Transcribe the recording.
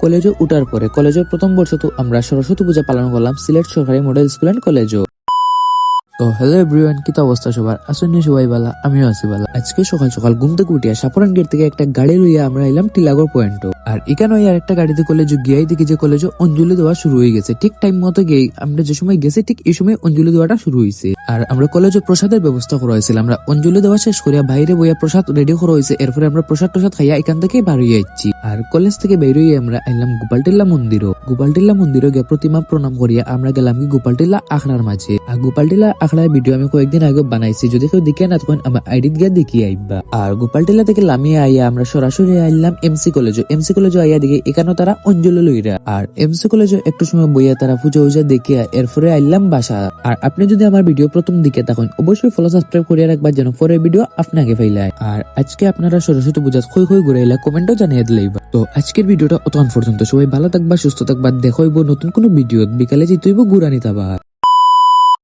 কলেজে উঠার পরে কলেজের প্রথম বর্ষ তো আমরা সরস্বতী পূজা পালন করলাম সিলেট সরকারি মডেল স্কুল এন্ড কলেজও। তো হ্যালো এভরিওয়ান, কি তো অবস্থা সবার? আসুন সবাই বালা, আমিও আছি বালা। আজকে সকাল সকাল ঘুম থেকে উঠিয়া সাপুরান গেট থেকে একটা গাড়ি লইয়া আমরা এলাম টিলাগড় পয়েন্ট। আর এখানে আর একটা গাড়িতে কলেজে গিয়ে দেখি যে কলেজে অঞ্জলি দেওয়া শুরু হয়ে গেছে। ঠিক টাইম মতো গিয়ে আমরা যে সময় গেছি ঠিক এই সময় অঞ্জলি দেওয়াটা শুরু হয়েছে। আর আমরা কলেজে প্রসাদের ব্যবস্থা করা হয়েছিল। আমরা অঞ্জলি দেওয়া শেষ করিয়া বাইরে বইয়া প্রসাদ রেডি করা হয়েছে। এরপরে আমরা প্রসাদ খাইয়া এখান থেকে বার হয়ে যাচ্ছি। আর কলেজ থেকে বের হয়ে আমরা এলাম গোপালটিল্লা মন্দিরও গিয়ে প্রতিমা প্রণাম করিয়া আমরা গেলাম কি গোপালটিল্লা আখড়ার মাঝে। আর গোপালটিল্লা আখড়ার ভিডিও আমি কয়েকদিন আগে বানাইছি, যদি কেউ দেখে না তখন আমার আইডিত গিয়ে দেখিয়ে আইবা। আর গোপালটিল্লা থেকে লামিয়ে আইয়া আমরা সরাসরি আইলাম এমসি কলেজে আইয়া দেখি এখানে তারা অঞ্জলি লইরা। আর এমসি কলেজে একটু সময় বইয়া তারা পুজো দেখিয়া এরপরে আইলাম বাসা। আর আপনি যদি আমার ভিডিও প্রথম দিকে থাকেন অবশ্যই ফলো সাবস্ক্রাইব করিয়া রাখবার যেন পরের ভিডিও আপনাকে ফাইলায়। আর আজকে আপনারা সরস্বতী পূজা কই ঘুরাইলা কমেন্টও জানিয়ে দিলেইবা। তো আজকের ভিডিওটা অতক্ষণ পর্যন্ত, সবাই ভালো থাকবা, সুস্থ থাকবা, দেখা হইব নতুন কোনো ভিডিও। বিকালে জিতইব ঘুরানি তাবা।